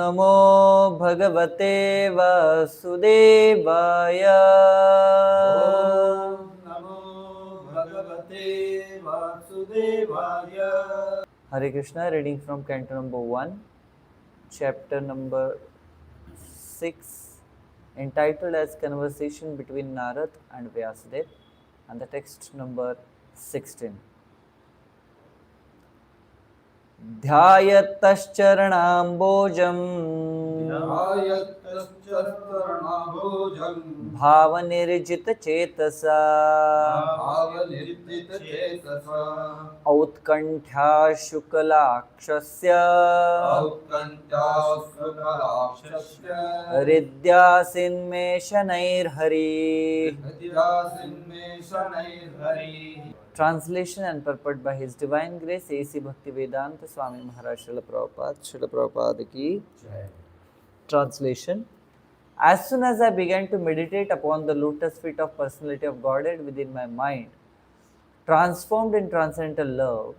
नमो भगवते वासुदेवाय। ॐ नमो भगवते वासुदेवाय। Hare Krishna. Reading from Canto number 1, chapter number 6, entitled as Conversation between Narad and Vyasadeva, and the text number 16. ध्यायतश्चरणाम्बोजम् ध्यायतश्चरणाम्बोजम् भावनिर्जितचेतसा भावनिर्जितचेतसा औत्कण्ठ्याशुकलाक्षस्य औत्कण्ठ्याशुकलाक्षस्य हृद्यासिन्मेषणैर्हरिः. हृद्यासिन्मेषणैर्हरिः. Translation and purport by His Divine Grace A.C. Bhaktivedanta Swami Maharaj Srila Prabhupada ki Jai. Translation. As soon as I began to meditate upon the lotus feet of personality of Godhead within my mind, transformed in transcendental love,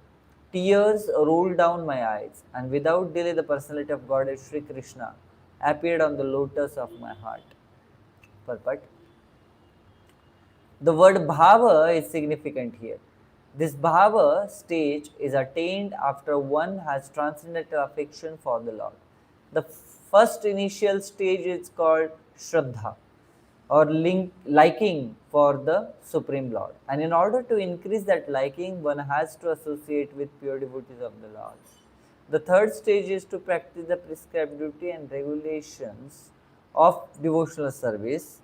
tears rolled down my eyes, and without delay the personality of Godhead Sri Krishna appeared on the lotus of my heart. Purport. The word bhava is significant here. This bhava stage is attained after one has transcendental affection for the Lord. The first initial stage is called Shraddha, or liking for the Supreme Lord. And in order to increase that liking, one has to associate with pure devotees of the Lord. The third stage is to practice the prescribed duty and regulations of devotional service.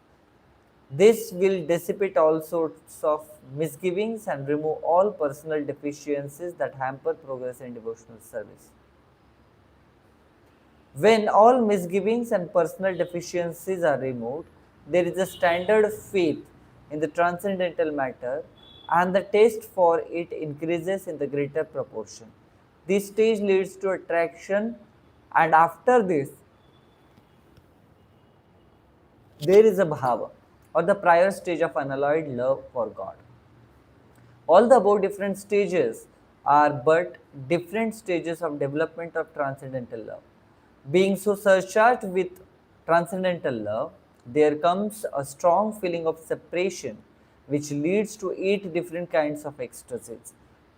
This will dissipate all sorts of misgivings and remove all personal deficiencies that hamper progress in devotional service. When all misgivings and personal deficiencies are removed, there is a standard faith in the transcendental matter, and the taste for it increases in the greater proportion. This stage leads to attraction, and after this, there is a bhava, or the prior stage of unalloyed love for God. All the above different stages are but different stages of development of transcendental love. Being so surcharged with transcendental love, there comes a strong feeling of separation which leads to 8 different kinds of ecstasies.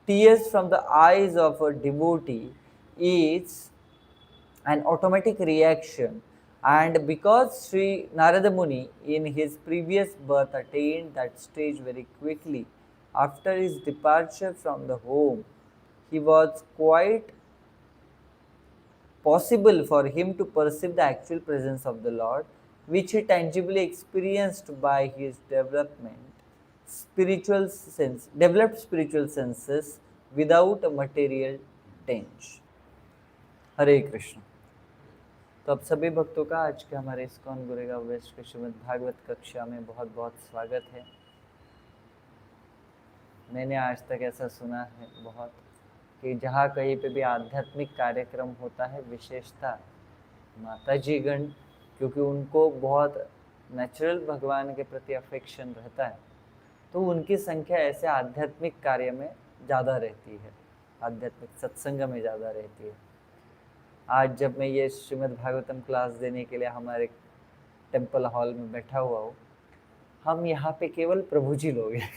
Tears from the eyes of a devotee is an automatic reaction, and because Sri Narada Muni in his previous birth attained that stage very quickly after his departure from the home, he was quite possible for him to perceive the actual presence of the Lord, which he tangibly experienced by his developed spiritual senses without a material tinge. हरे कृष्ण। तो अब सभी भक्तों का आज के हमारे ISKCON Goregaon waste के श्रीमद् भागवत कक्षा में बहुत बहुत स्वागत है। मैंने आज तक ऐसा सुना है बहुत कि जहाँ कहीं पे भी आध्यात्मिक कार्यक्रम होता है, विशेषता माताजी गण, क्योंकि उनको बहुत नेचुरल भगवान के प्रति अफेक्शन रहता है, तो उनकी संख्या ऐसे आध्यात्मिक कार्य में ज़्यादा रहती है, आध्यात्मिक सत्संग में ज़्यादा रहती है। आज जब मैं ये श्रीमद् भागवतम क्लास देने के लिए हमारे टेम्पल हॉल में बैठा हुआ हूँ, हम यहाँ पे केवल प्रभु जी लोग हैं।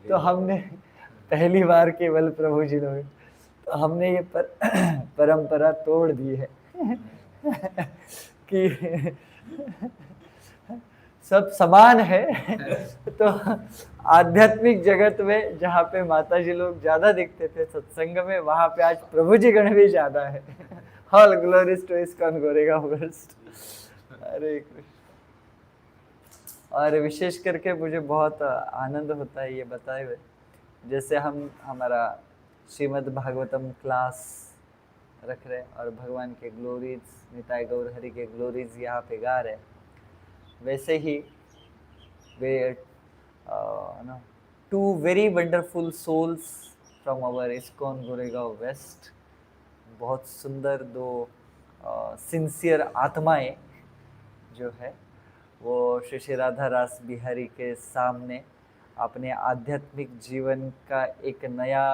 तो हमने पहली बार केवल प्रभु जी लोग, तो हमने ये परंपरा तोड़ दी है कि सब समान है। तो आध्यात्मिक जगत में जहाँ पे माता जी लोग ज्यादा दिखते थे सत्संग में, वहाँ पे आज प्रभु जी गण भी ज्यादा है। All glories to ISKCON Goregaon west. Hare Krishna. और विशेष करके मुझे बहुत आनंद होता है ये बताए हुए, जैसे हम हमारा श्रीमद् भागवतम क्लास रख रहे और भगवान के ग्लोरीज, निताय गौर हरि के ग्लोरीज यहाँ पे गा रहे, वैसे ही वे two very wonderful souls from our ISKCON Goregaon west, बहुत सुंदर दो सिंसियर आत्माएं जो है वो श्री श्री राधा रास बिहारी के सामने अपने आध्यात्मिक जीवन का एक नया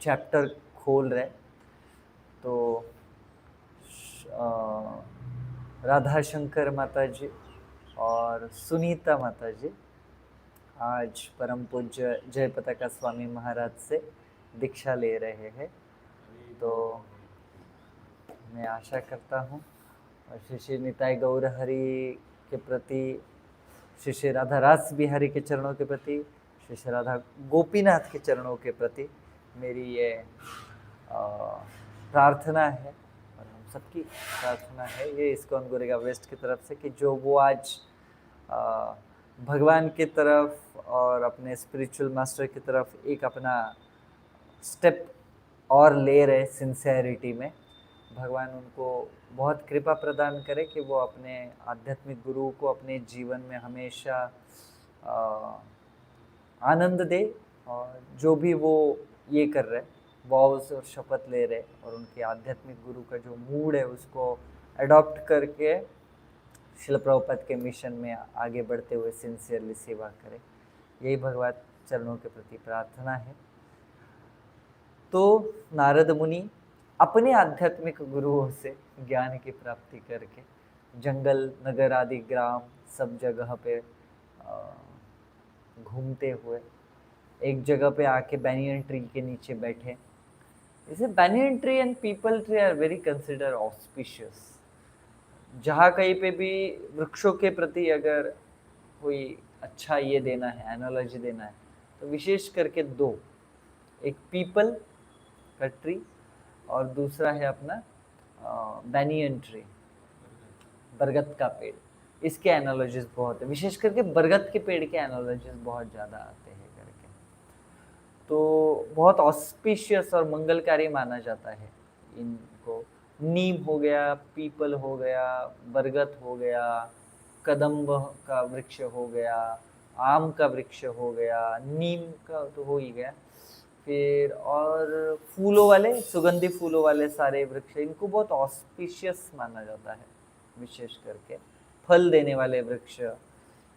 चैप्टर खोल रहे। तो राधा शंकर माता जी और सुनीता माता जी आज परम पूज्य जय पताका स्वामी महाराज से दीक्षा ले रहे हैं। तो मैं आशा करता हूँ और श्री श्री निताई गौर हरि के प्रति, श्री श्री राधा रास बिहारी के चरणों के प्रति, श्री श्री राधा गोपीनाथ के चरणों के प्रति मेरी ये प्रार्थना है और हम सबकी प्रार्थना है ये इस्कॉन गोरेगा वेस्ट की तरफ से कि जो वो आज भगवान की तरफ और अपने स्पिरिचुअल मास्टर की तरफ एक अपना स्टेप और ले रहे सिंसेरिटी में, भगवान उनको बहुत कृपा प्रदान करे कि वो अपने आध्यात्मिक गुरु को अपने जीवन में हमेशा आनंद दे और जो भी वो ये कर रहे वॉव्स और शपथ ले रहे और उनके आध्यात्मिक गुरु का जो मूड है उसको अडॉप्ट करके शिल प्रभुपाद के मिशन में आगे बढ़ते हुए सिंसियरली सेवा करें, यही भगवान चरणों के प्रति प्रार्थना है। तो नारद मुनि अपने आध्यात्मिक गुरुओं से ज्ञान की प्राप्ति करके जंगल नगर आदि ग्राम सब जगह पे घूमते हुए एक जगह पे आके बैनियन ट्री के नीचे बैठे। इसे banyan tree and peepal tree are very consider auspicious. जहाँ कहीं पे भी वृक्षों के प्रति अगर कोई अच्छा ये देना है, एनालॉजी देना है, तो विशेष करके दो, एक पीपल का ट्री और दूसरा है अपना बैनियन ट्री, बरगद का पेड़। इसके एनालॉजीज बहुत है, विशेष करके बरगद के पेड़ के एनालॉजीज बहुत ज़्यादा आते हैं करके। तो बहुत ऑस्पिशियस और मंगलकारी माना जाता है इनको। नीम हो गया, पीपल हो गया, बरगद हो गया, कदम्ब का वृक्ष हो गया, आम का वृक्ष हो गया, नीम का तो हो ही गया, फिर और फूलों वाले, सुगंधी फूलों वाले सारे वृक्ष, इनको बहुत ऑस्पिशियस माना जाता है। विशेष करके फल देने वाले वृक्ष,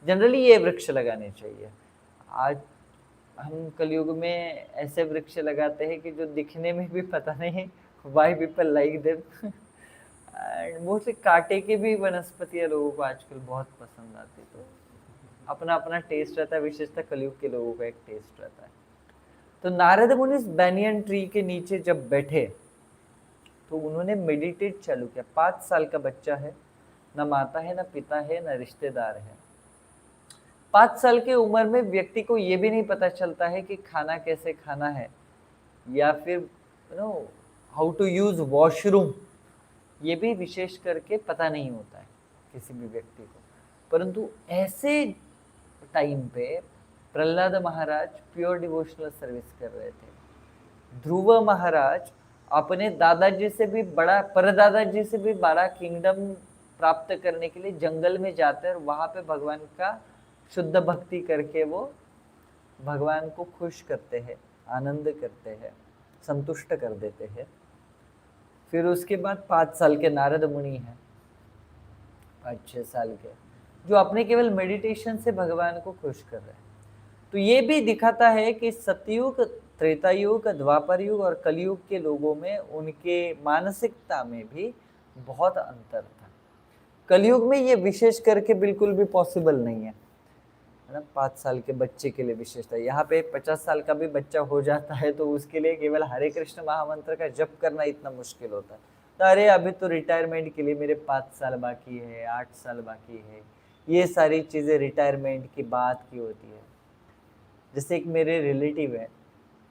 जनरली ये वृक्ष लगाने चाहिए। आज हम कलयुग में ऐसे वृक्ष लगाते हैं कि जो दिखने में भी पता नहीं why people like them and mostly कांटे की भी वनस्पतियाँ लोगों को आजकल बहुत पसंद आती। तो अपना अपना टेस्ट रहता है, विशेषतः कलयुग के लोगों का एक टेस्ट रहता है। तो नारद मुनि इस बैनियन ट्री के नीचे जब बैठे तो उन्होंने मेडिटेट चालू किया। 5 साल का बच्चा है, न माता है, न पिता है, न रिश्तेदार है। 5 साल की उम्र में व्यक्ति को ये भी नहीं पता चलता है कि खाना कैसे खाना है या फिर हाउ टू यूज वॉशरूम, ये भी विशेष करके पता नहीं होता है किसी भी व्यक्ति को। परंतु ऐसे टाइम पे प्रहलाद महाराज प्योर डिवोशनल सर्विस कर रहे थे। ध्रुव महाराज अपने दादाजी से भी बड़ा, परदादाजी से भी बड़ा किंगडम प्राप्त करने के लिए जंगल में जाते हैं और वहां पे भगवान का शुद्ध भक्ति करके वो भगवान को खुश करते हैं, आनंद करते हैं, संतुष्ट कर देते हैं। फिर उसके बाद 5 साल के नारद मुनि हैं, 5-6 साल के, जो अपने केवल मेडिटेशन से भगवान को खुश कर रहे हैं। तो ये भी दिखाता है कि सतयुग, त्रेता युग, द्वापर युग और कलयुग के लोगों में उनके मानसिकता में भी बहुत अंतर था। कलयुग में ये विशेष करके बिल्कुल भी पॉसिबल नहीं है ना, 5 साल के बच्चे के लिए विशेषता। यहाँ पे 50 साल का भी बच्चा हो जाता है तो उसके लिए केवल हरे कृष्ण महामंत्र का जप करना इतना मुश्किल होता है। तो अरे अभी तो रिटायरमेंट के लिए मेरे 5 साल बाकी है, 8 साल बाकी है, ये सारी चीज़ें रिटायरमेंट की बात की होती है। जैसे एक मेरे रिलेटिव है,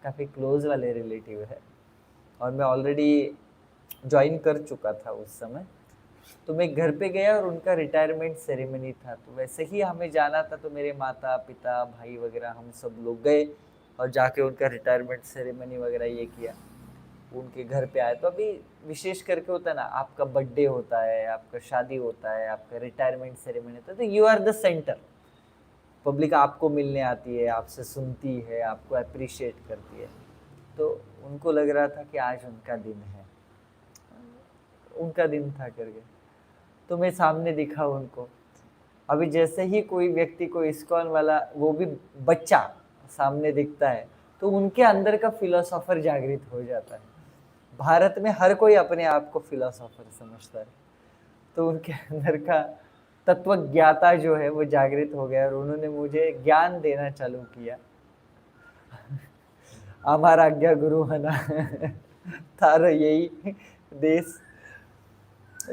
काफ़ी क्लोज वाले रिलेटिव है, और मैं ऑलरेडी ज्वाइन कर चुका था उस समय। तो मैं घर पे गया और उनका रिटायरमेंट सेरेमनी था, तो वैसे ही हमें जाना था। तो मेरे माता पिता भाई वगैरह हम सब लोग गए और जाके उनका रिटायरमेंट सेरेमनी वगैरह ये किया, उनके घर पे आए। तो अभी विशेष करके होता है ना, आपका बर्थडे होता है, आपका शादी होता है, आपका रिटायरमेंट सेरेमनी होता है, तो you are the centre. Public आपको मिलने आती है, आपसे सुनती है, आपको अप्रिशिएट करती है। तो उनको लग रहा था कि आज उनका दिन है, उनका दिन था करके। तो मैं सामने दिखा उनको। अभी जैसे ही कोई व्यक्ति को इस्कॉन वाला, वो भी बच्चा, सामने दिखता है तो उनके अंदर का फिलोसोफर जागृत हो जाता है। भारत में हर कोई अपने आप को फिलोसोफर समझता है, तो उनके अंदर का तत्वज्ञाता जो है वो जागृत हो गया और उन्होंने मुझे ज्ञान देना चालू किया। हमारा आज्ञा गुरु है ना थारा यही देश।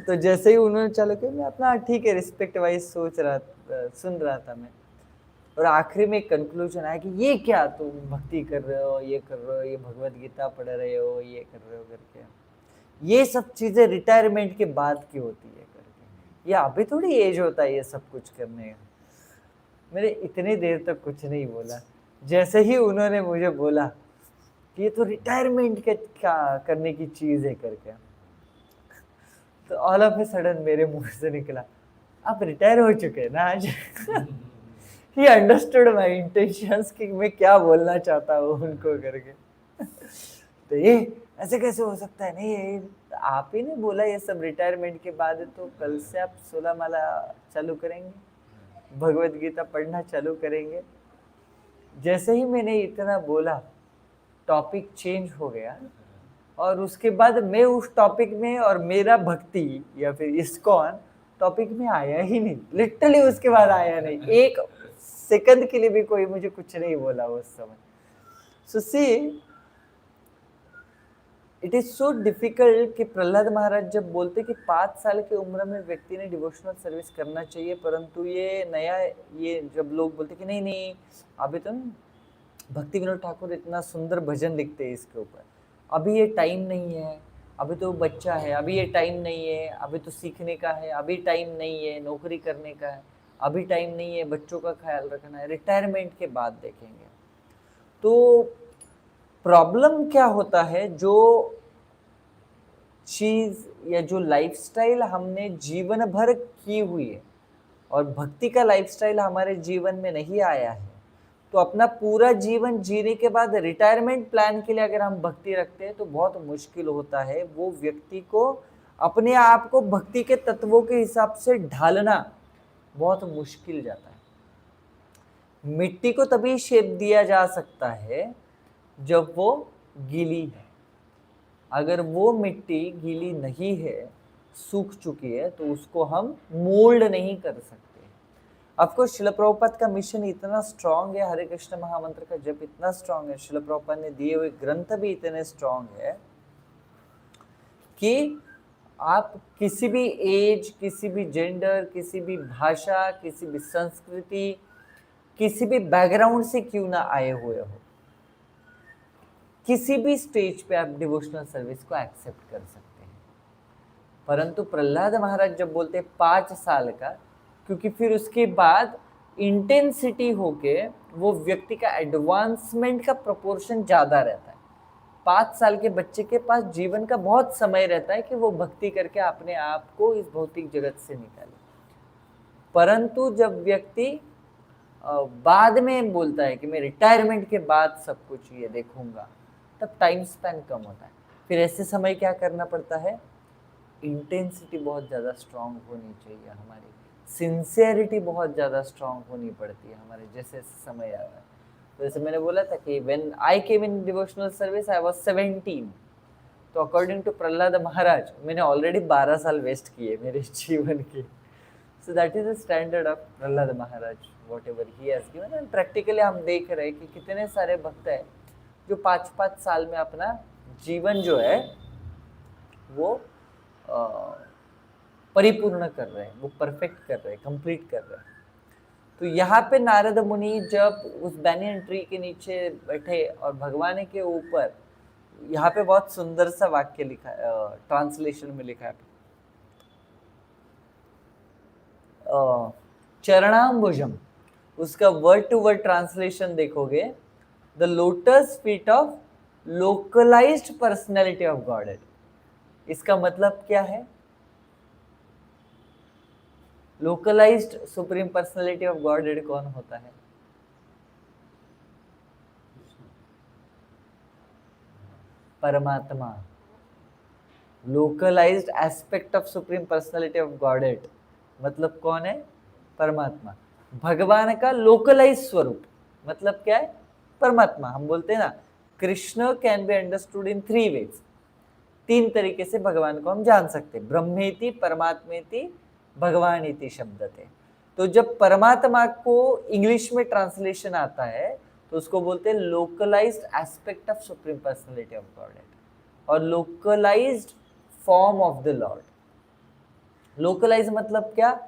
तो जैसे ही उन्होंने चालू किया, मैं अपना ठीक है रिस्पेक्ट वाइज सुन रहा था मैं, और आखिरी में एक कंक्लूजन आया कि ये क्या तुम भक्ति कर रहे हो, ये कर रहे हो, ये भगवत गीता पढ़ रहे हो, ये कर रहे हो करके, ये सब चीजें रिटायरमेंट के बाद की होती है करके, ये अभी थोड़ी एज होता है ये सब कुछ करने का। मैंने इतनी देर तक कुछ नहीं बोला, जैसे ही उन्होंने मुझे बोला कि ये तो रिटायरमेंट के क्या करने की चीज है करके, तो ऑल ऑफ ए सडन मेरे मुंह से निकला, आप रिटायर हो चुके हैं ना आज। ही अंडरस्टूड माई इंटेंशंस कि मैं क्या बोलना चाहता हूँ उनको करके। तो ये ऐसे कैसे हो सकता है, नहीं तो आप ही ने बोला ये सब रिटायरमेंट के बाद है, तो कल से आप 16 माला चालू करेंगे, भगवत गीता पढ़ना चालू करेंगे। जैसे ही मैंने इतना बोला टॉपिक चेंज हो गया, और उसके बाद मैं उस टॉपिक में, और मेरा भक्ति या फिर इस्कॉन टॉपिक में आया ही नहीं, लिटरली उसके बाद आया नहीं, एक सेकंड के लिए भी कोई मुझे कुछ नहीं बोला उस समय। So see it is so difficult कि प्रहलाद महाराज जब बोलते कि 5 साल की उम्र में व्यक्ति ने डिवोशनल सर्विस करना चाहिए, परंतु ये नया, ये जब लोग बोलते कि नहीं नहीं अभी तो भक्ति विनोद ठाकुर इतना सुंदर भजन लिखते हैं इसके ऊपर, अभी ये टाइम नहीं है, अभी तो बच्चा है, अभी ये टाइम नहीं है, अभी तो सीखने का है, अभी टाइम नहीं है, नौकरी करने का है, अभी टाइम नहीं है, बच्चों का ख्याल रखना है, रिटायरमेंट के बाद देखेंगे। तो प्रॉब्लम क्या होता है, जो चीज या जो लाइफस्टाइल हमने जीवन भर की हुई है और भक्ति का लाइफस्टाइल हमारे जीवन में नहीं आया है, तो अपना पूरा जीवन जीने के बाद रिटायरमेंट प्लान के लिए अगर हम भक्ति रखते हैं तो बहुत मुश्किल होता है वो व्यक्ति को अपने आप को भक्ति के तत्वों के हिसाब से ढालना बहुत मुश्किल जाता है। मिट्टी को तभी शेप दिया जा सकता है जब वो गीली है, अगर वो मिट्टी गीली नहीं है, सूख चुकी है, तो उसको हम मोल्ड नहीं कर सकते। ऑफकोर्स शिल प्रभुपाद का मिशन इतना स्ट्रांग है, हरे कृष्ण महामंत्र का जप इतना स्ट्रांग है, शिल प्रभुपाद ने दिए हुए ग्रंथ भी इतने स्ट्रांग है कि आप किसी भी एज, किसी भी जेंडर, किसी भी भाषा, किसी भी संस्कृति, किसी भी बैकग्राउंड से क्यों ना आए हुए हो, किसी भी स्टेज पे आप डिवोशनल सर्विस को एक्सेप्ट कर सकते हैं। परंतु प्रहलाद महाराज जब बोलते हैं 5 साल का, क्योंकि फिर उसके बाद इंटेंसिटी होके वो व्यक्ति का एडवांसमेंट का प्रोपोर्शन ज्यादा रहता है। 5 साल के बच्चे के पास जीवन का बहुत समय रहता है कि वो भक्ति करके अपने आप को इस भौतिक जगत से निकाले। परंतु जब व्यक्ति बाद में बोलता है कि मैं रिटायरमेंट के बाद सब कुछ ये देखूंगा, तब टाइम स्पैन कम होता है। फिर ऐसे समय क्या करना पड़ता है, इंटेंसिटी बहुत ज़्यादा स्ट्रांग होनी चाहिए, हमारी सिंसियरिटी बहुत ज़्यादा स्ट्रांग होनी पड़ती है हमारे जैसे समय आ रहा है। तो जैसे मैंने बोला था कि when I came in devotional service I was 17, तो अकॉर्डिंग टू प्रहलाद महाराज मैंने ऑलरेडी 12 साल वेस्ट किए मेरे जीवन के। So that is the standard of Prahlad Maharaj, what ever he has given. And practically हम देख रहे हैं कि कितने सारे भक्त हैं जो 5-5 साल में अपना जीवन जो है वो परिपूर्ण कर रहे हैं, वो परफेक्ट कर रहे हैं, कंप्लीट कर रहे हैं। तो यहाँ पे नारद मुनि जब उस बैनियन ट्री के नीचे बैठे और भगवान के ऊपर, यहाँ पे बहुत सुंदर सा वाक्य लिखा है, ट्रांसलेशन में लिखा है, चरणाम्बुजम, उसका वर्ड टू वर्ड ट्रांसलेशन देखोगे, the lotus feet of localised personality of godhead. इसका मतलब क्या है, localised supreme personality of godhead कौन होता है? परमात्मा। Localised aspect of supreme personality of godhead मतलब कौन है? परमात्मा। भगवान का लोकलाइज स्वरूप मतलब क्या है? परमात्मा। हम बोलते हैं ना, Krishna can be understood in 3 ways. 3 तरीके से भगवान को हम जान सकते हैं, ब्रह्मेति, परमात्मेति, भगवानिति शब्द थे। तो जब परमात्मा को इंग्लिश में ट्रांसलेशन आता है तो उसको बोलते हैं localised aspect of supreme personality of Godhead और localised form of the Lord. Localise मतलब क्या?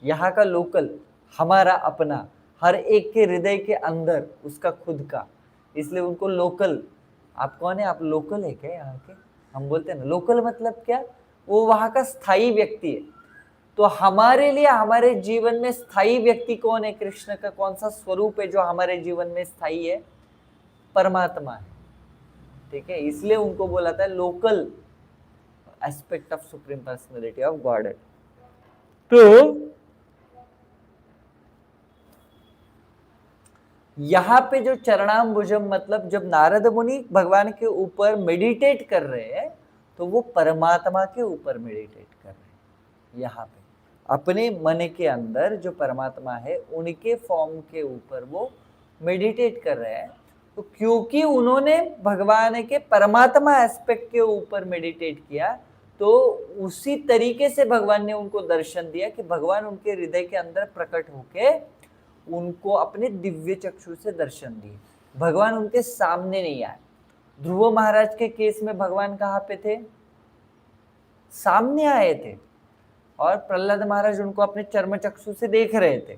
यहाँ का लोकल, हमारा अपना, हर एक के हृदय के अंदर उसका खुद का, इसलिए उनको लोकल। आप कौन है? आप लोकल है क्या यहाँ के? हम बोलते हैं ना लोकल मतलब क्या? वो वहाँ का स्थायी व्यक्ति है। तो हमारे लिए हमारे जीवन में स्थायी व्यक्ति कौन है? कृष्ण का कौन सा स्वरूप है जो हमारे जीवन में स्थायी है? परमात्मा है। ठीक है, इसलिए उनको बोला था local aspect of supreme personality of God. तो यहाँ पे जो चरणाम्बुजम मतलब जब नारद मुनि भगवान के ऊपर मेडिटेट कर रहे हैं तो वो परमात्मा के ऊपर मेडिटेट कर रहे हैं। यहाँ पे अपने मन के अंदर जो परमात्मा है उनके फॉर्म के ऊपर वो मेडिटेट कर रहे हैं। तो क्योंकि उन्होंने भगवान के परमात्मा एस्पेक्ट के ऊपर मेडिटेट किया तो उसी तरीके से भगवान ने उनको दर्शन दिया कि भगवान उनके हृदय के अंदर प्रकट होके उनको अपने दिव्य चक्षु से दर्शन दिए। भगवान उनके सामने नहीं आए। ध्रुव महाराज के केस में भगवान कहाँ पे थे? सामने आए थे और प्रहलाद महाराज उनको अपने चर्म चक्षु से देख रहे थे,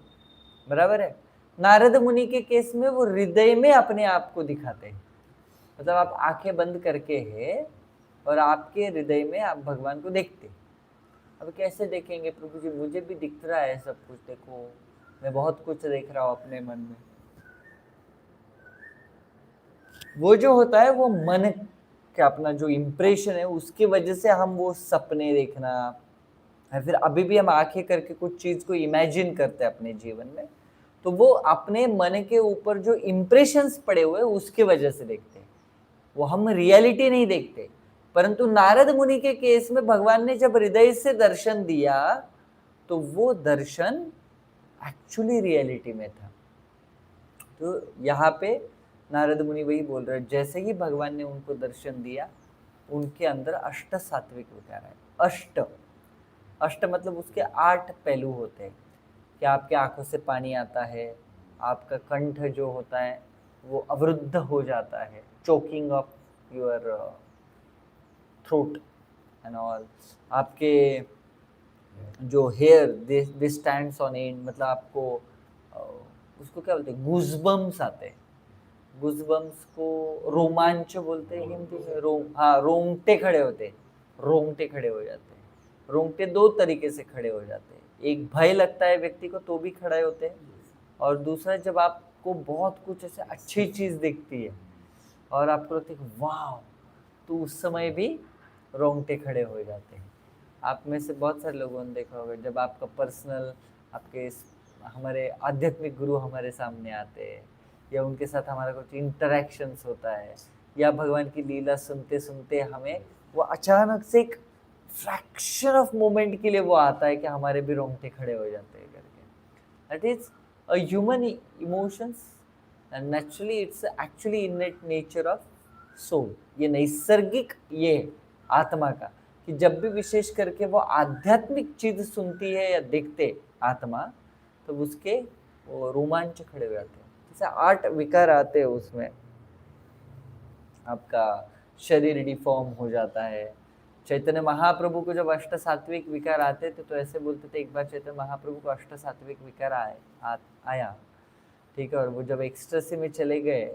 बराबर है। नारद मुनि के केस में वो हृदय में अपने आप को दिखाते हैं, मतलब आप आंखें बंद करके है और आपके हृदय में आप भगवान को देखते। अब कैसे देखेंगे प्रभु जी? मुझे भी दिख रहा है सब कुछ, देखो मैं बहुत कुछ देख रहा हूँ अपने मन में। वो जो होता है वो मन का अपना जो इम्प्रेशन है उसकी वजह से हम वो सपने देखना या फिर अभी भी हम आंखें करके कुछ चीज को इमेजिन करते हैं अपने जीवन में, तो वो अपने मन के ऊपर जो इम्प्रेशंस पड़े हुए उसके वजह से देखते हैं, वो हम रियलिटी नहीं देखते। परंतु नारद मुनि के केस में भगवान ने जब हृदय से दर्शन दिया तो वो दर्शन एक्चुअली रियलिटी में था। तो यहाँ पे नारद मुनि वही बोल रहे हैं, जैसे ही भगवान ने उनको दर्शन दिया उनके अंदर अष्ट सात्विक विकार है। अष्ट, अष्ट मतलब उसके 8 पहलू होते हैं कि आपके आंखों से पानी आता है, आपका कंठ जो होता है वो अवरुद्ध हो जाता है, choking of your throat and all, आपके जो hair they stands on end, मतलब आपको उसको क्या बोलते हैं, गूज़बम्स आते हैं। गूज़बम्स को रोमांच बोलते हैं हिंदी में। हाँ, रोंगटे खड़े होते हैं, रोंगटे खड़े हो जाते हैं। रोंगटे 2 तरीके से खड़े हो जाते हैं, एक भय लगता है व्यक्ति को तो भी खड़े होते हैं, और दूसरा जब आपको बहुत कुछ ऐसे अच्छी चीज़ दिखती है और आपको लगता है कि वाह, तो उस समय भी रोंगटे खड़े हो जाते हैं। आप में से बहुत सारे लोगों ने देखा होगा जब आपका पर्सनल, आपके हमारे आध्यात्मिक गुरु हमारे सामने आते हैं या उनके साथ हमारा कुछ इंटरेक्शंस होता है या भगवान की लीला सुनते सुनते हमें वो अचानक से एक फ्रैक्शन ऑफ मोमेंट के लिए वो आता है कि हमारे भी रोंगटे खड़े हो जाते हैं करके। That is a human emotions and naturally it's actually innate nature of soul. ये नैसर्गिक ये आत्मा का कि जब भी विशेष करके वो आध्यात्मिक चीज सुनती है या देखते आत्मा तो उसके वो रोमांच खड़े हो जाते हैं। जैसे 8 विकार आते हैं उसमें, आपका शरीर डिफॉर्म हो जाता है। चैतन्य महाप्रभु को जब अष्ट सात्विक विकार आते थे तो ऐसे बोलते थे, एक बार चैतन्य महाप्रभु को अष्ट सात्विक विकार आया, ठीक है, और वो जब एक्सटेसी में चले गए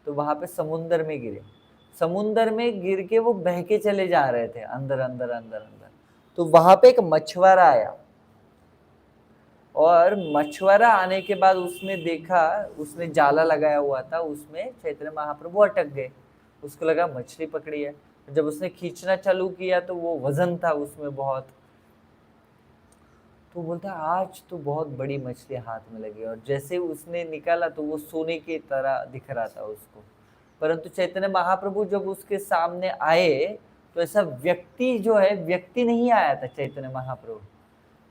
तो वहां पे समुंदर में गिरे। समुंदर में गिर के वो बह के चले जा रहे थे अंदर अंदर अंदर अंदर, तो वहां पे एक मछुआरा आया और मछुआरा आने के बाद उसने देखा, उसने जाला लगाया हुआ था, उसमें चैतन्य महाप्रभु अटक गए। उसको लगा मछली पकड़ी है, जब उसने खींचना चालू किया तो वो वजन था उसमें बहुत, तो बोलता आज तो बहुत बड़ी मछली हाथ में लगी, और जैसे उसने निकाला तो वो सोने की तरह दिख रहा था उसको। परंतु चैतन्य महाप्रभु जब उसके सामने आए तो ऐसा व्यक्ति जो है, व्यक्ति नहीं आया था चैतन्य महाप्रभु।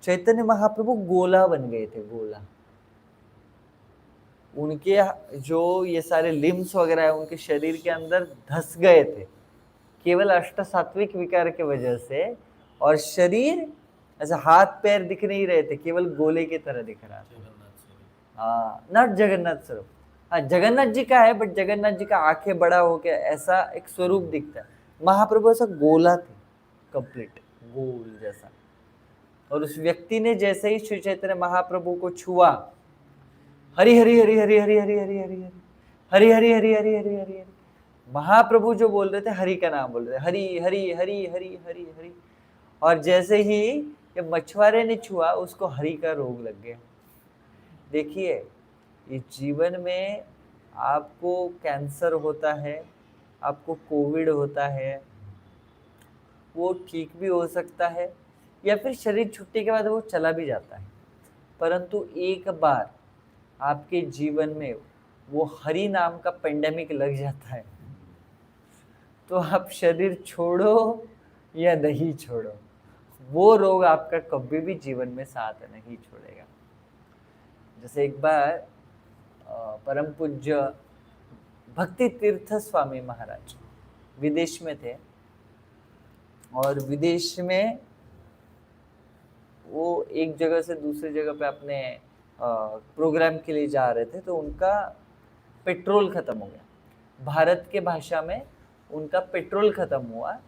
चैतन्य महाप्रभु गोला बन गए थे, गोला। उनके जो ये सारे लिम्स वगैरह है उनके शरीर के अंदर धस गए थे केवल अष्ट सात्विक विकार के वजह से, और शरीर ऐसे हाथ पैर दिख नहीं रहे थे, केवल गोले की तरह दिख रहा था। हाँ, नॉट जगन्नाथ स्वरूप। हाँ, जगन्नाथ जी का है, बट जगन्नाथ जी का आंखें बड़ा हो के ऐसा एक स्वरूप दिखता है। महाप्रभु ऐसा गोला थे, कंप्लीट गोल जैसा। और उस व्यक्ति ने जैसे ही श्री चैतन्य महाप्रभु को छुआ, हरि हरि हरि हरि हरि हरि हरि हरि हरि हरि हरि हरि हरि हरि हरि, महाप्रभु जो बोल रहे थे हरि का नाम बोल रहे थे, हरि हरि हरि हरि हरि हरि। और जैसे ही ये मछुआरे ने छुआ, उसको हरि का रोग लग गया। देखिए, इस जीवन में आपको कैंसर होता है, आपको कोविड होता है, वो ठीक भी हो सकता है, या फिर शरीर छुट्टी के बाद वो चला भी जाता है। परंतु एक बार आपके जीवन में वो हरि नाम का पेंडेमिक लग जाता है, तो आप शरीर छोड़ो या नहीं छोड़ो, वो रोग आपका कभी भी जीवन में साथ नहीं छोड़ेगा। जैसे एक बार परम पूज्य भक्ति तीर्थ स्वामी महाराज विदेश में थे, और विदेश में वो एक जगह से दूसरी जगह पे अपने प्रोग्राम के लिए जा रहे थे, तो उनका पेट्रोल खत्म हो गया। भारत के भाषा में उनका पेट्रोल खत्म हुआ,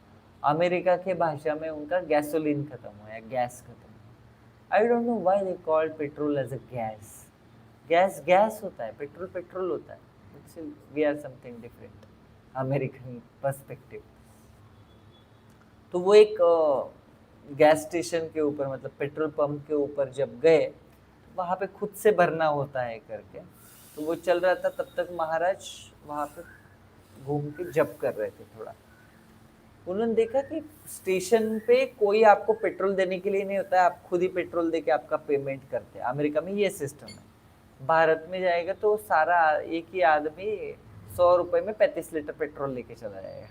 अमेरिका के भाषा में उनका गैसोलीन खत्म हुआ या गैस खत्म हुआ। I don't know why they call petrol as a gas. Gas gas होता है, पेट्रोल पेट्रोल होता है। It's we are something different American perspective. तो वो एक गैस स्टेशन के ऊपर, मतलब पेट्रोल पंप के ऊपर जब गए, वहाँ पे खुद से भरना होता है करके, तो वो चल रहा था। तब तक महाराज वहाँ पे घूम के जप कर रहे थे थोड़ा। उन्होंने देखा कि स्टेशन पे कोई आपको पेट्रोल देने के लिए नहीं होता है, आप खुद ही पेट्रोल दे के आपका पेमेंट करते हैं। अमेरिका में ये सिस्टम है। भारत में जाएगा तो सारा एक ही आदमी 100 रुपए में 35 लीटर पेट्रोल लेके चला जाएगा,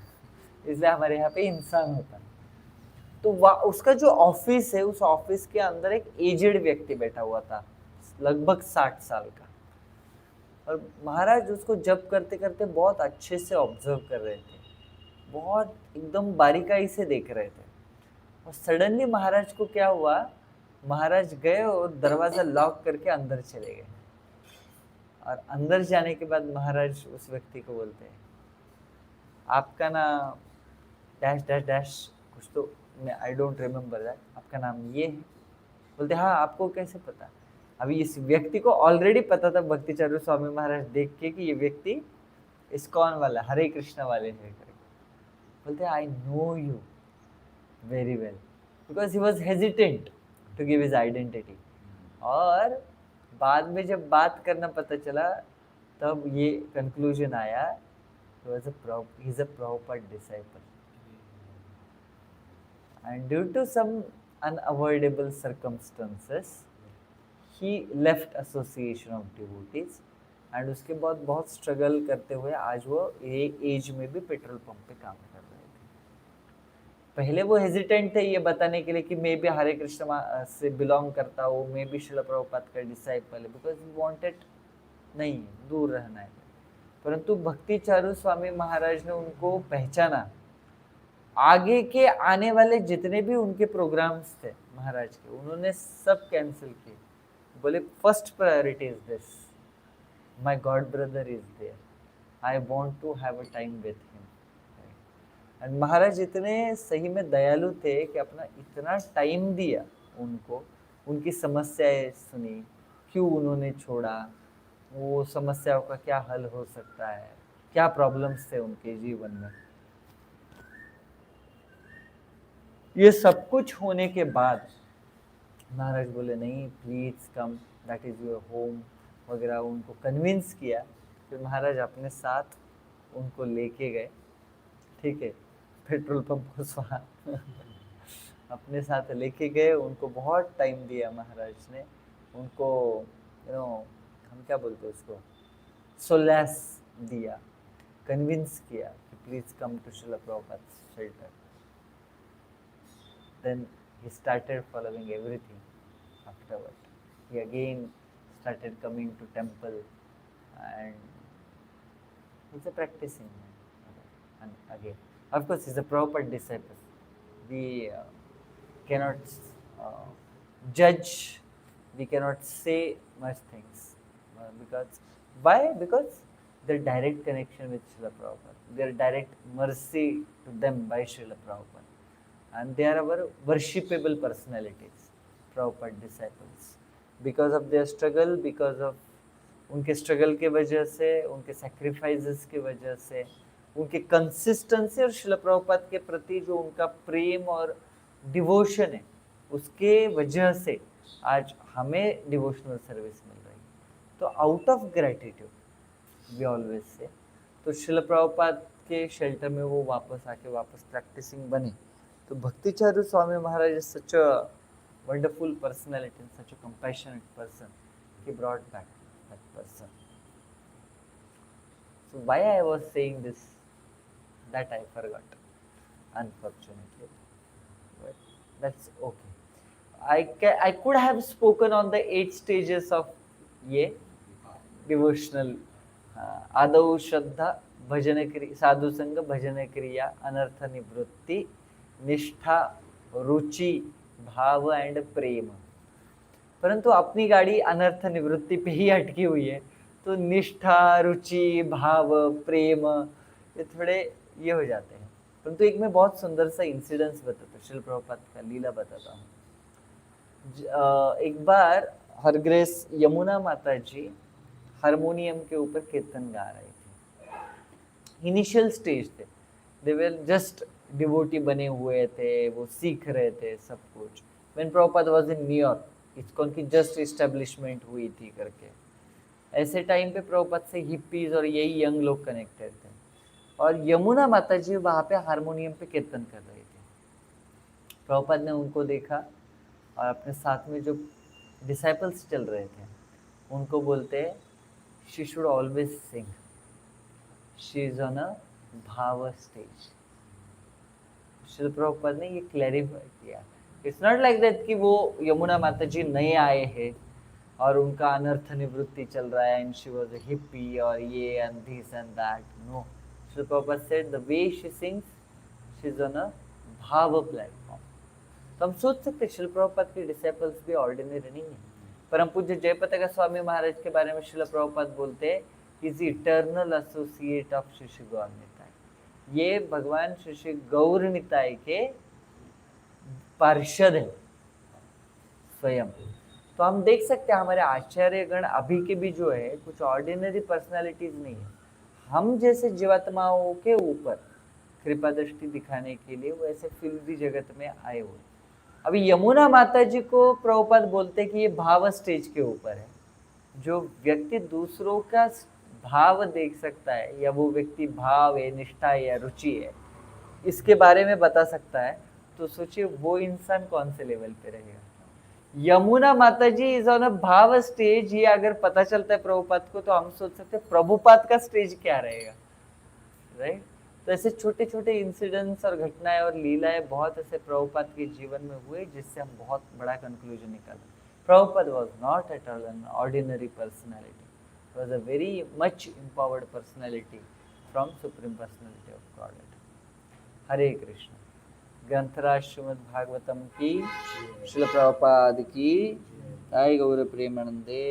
इसलिए हमारे यहाँ पे इंसान होता है। तो उसका जो ऑफिस है, उस ऑफिस के अंदर एक एजेड व्यक्ति बैठा हुआ था, लगभग 60 साल का। और महाराज उसको जप करते करते बहुत अच्छे से ऑब्जर्व कर रहे थे, बहुत एकदम बारीकाई से देख रहे थे। और सडनली महाराज को क्या हुआ, महाराज गए और दरवाजा लॉक करके अंदर चले गए। और अंदर जाने के बाद महाराज उस व्यक्ति को बोलते हैं, आपका नाम डैश डैश डैश कुछ, तो मैं आई डोंट रिमेम्बर दैट, आपका नाम ये है। बोलते हाँ, आपको कैसे पता? अभी इस व्यक्ति को ऑलरेडी पता था भक्ति चारू स्वामी महाराज देख के कि ये व्यक्ति इस्कॉन वाला, हरे कृष्णा वाले है करके। बोलते I know you very well, because he was hesitant to give his identity. और बाद में जब बात करना पता चला, तब ये कंक्लूजन आया, he is a Prabhupada disciple. And due to some unavoidable circumstances, he left association of devotees. And उसके बाद बहुत स्ट्रगल करते हुए आज वो एज में भी पेट्रोल पंप पे काम कर रहे थे। पहले वो हेजिटेंट थे ये बताने के लिए कि मैं भी हरे कृष्ण से बिलोंग करता हूँ, मैं भी श्रील प्रभुपाद का डिसाइपल है, बिकॉज ही वांटेड नहीं, दूर रहना है। परंतु भक्ति चारू स्वामी महाराज ने उनको पहचाना। आगे के आने वाले जितने भी उनके प्रोग्राम्स थे महाराज के, उन्होंने सब कैंसिल किए। बोले first priority is this, my God brother is there, I want to have a time with him. And Maharaj इतने सही में दयालु थे कि अपना इतना टाइम दिया उनको, उनकी समस्याएं सुनी, क्यों उन्होंने छोड़ा, वो समस्याओं का क्या हल हो सकता है, क्या प्रॉब्लम्स थे उनके जीवन में। ये सब कुछ होने के बाद महाराज बोले नहीं, please come, that is your home वगैरह, उनको कन्विंस किया। फिर महाराज अपने साथ उनको लेके गए, ठीक है, पेट्रोल पंप को अपने साथ लेके गए। उनको बहुत टाइम दिया महाराज ने, उनको हम क्या बोलते हैं उसको, सोलैस दिया, कन्विंस किया कि please come to Srila Prabhupada shelter. Then he started following everything afterward. He again started coming to temple, and he's a practicing man. And again, of course, he's a proper disciple. We cannot uh, judge, we cannot say much things because why? Because their direct connection with Srila Prabhupada, their direct mercy to them by Srila Prabhupada, and they are our worshipable personalities, Prabhupada disciples. Because of their struggle, because of उनके struggle के वजह से, उनके sacrifices की वजह से, उनके consistency और शिला प्रभुपाद के प्रति जो उनका प्रेम और डिवोशन है, उसके वजह से आज हमें डिवोशनल सर्विस मिल रही है. तो out of gratitude we always say, तो शिला प्रभुपाद के शेल्टर में वो वापस आके वापस प्रैक्टिसिंग बने. तो Bhakticharya Swami Maharaj is such a wonderful personality, such a compassionate person, he brought back that person. So why I was saying this, that I forgot, unfortunately, but that's okay. I could have spoken on the 8 stages of ये devotional आदौ श्रद्धा, भजन क्रिया, साधु संग, भजन क्रिया, अनर्थ निवृत्ति, निष्ठा, रुचि, भाव and प्रेम. परंतु अपनी गाड़ी अनर्थ निवृत्ति पे ही अटकी हुई है, तो निष्ठा, रुचि, भाव, प्रेम ये थोड़े ये हो जाते हैं. परंतु एक मैं बहुत सुंदर सा इंसिडेंस बताता हूँ, श्रील प्रभुपाद का लीला बताता हूँ. एक बार हरग्रेस यमुना माता जी हारमोनियम के ऊपर कीर्तन गा रहे थे. इनिशियल स्टेज थे, दे वर जस्ट डिवोटी बने हुए थे, वो सीख रहे थे सब कुछ. When Prabhupada was in New York, ISKCON की जस्ट इस्टेब्लिशमेंट हुई थी करके, ऐसे टाइम पे प्रभुपाद से हिप्पीज और यही यंग लोग कनेक्टेड थे. और यमुना माता जी वहाँ पे हारमोनियम पे कीर्तन कर रही थी. प्रभुपाद ने उनको देखा और अपने साथ में जो डिसाइपल्स चल रहे थे उनको बोलते, she should always sing, she is on a bhava stage. Shri Prabhupada ने ये क्लैरिफाई किया. इट्स नॉट लाइक दैट कि वो यमुना माता जी नए आए हैं और उनका अनर्थ निवृत्ति चल रहा है and she was a hippie और ये and this and that. No, Shri Prabhupada said the way she sings, she is on a bhava platform. तो हम सोच सकते श्री प्रभुपाद के डिसाइपल्स भी ऑर्डिनरी नहीं है. परम पूज्य जयपताका स्वामी महाराज के बारे में श्रील प्रभुपाद बोलते हैं, is eternal associate of Shri Shri Gaur Nitai. ये भगवान श्री श्री गौर निताय के पार्षद है स्वयं. तो हम देख सकते हैं हमारे आचार्यगण अभी के भी जो है कुछ ऑर्डिनरी पर्सनालिटीज नहीं है. हम जैसे जीवात्माओं के ऊपर कृपा दृष्टि दिखाने के लिए वो ऐसे फिल्दी जगत में आए हुए. अभी यमुना माता जी को प्रभुपाद बोलते कि ये भाव स्टेज के ऊपर है. जो व्यक्ति दूसरों का भाव देख सकता है, या वो व्यक्ति भाव है, निष्ठा है या रुचि है, इसके बारे में बता सकता है, तो सोचिए वो इंसान कौन से लेवल पे रहेगा. यमुना माता जी is on a bhava stage, ये अगर पता चलता है प्रभुपाद को, तो हम सोच सकते हैं प्रभुपाद का स्टेज क्या रहेगा, राइट. तो ऐसे छोटे छोटे इंसिडेंट्स और घटनाएं और लीलाएं बहुत ऐसे प्रभुपाद के जीवन में हुए जिससे हम बहुत बड़ा कंक्लूजन निकाला. Prabhupada was not at all an ordinary personality, was a very much empowered personality from supreme personality of God. Hare Krishna. ग्रंथराज श्रीमद् भागवतम की, श्रील प्रभुपाद की, जय गौर प्रेमानंदे.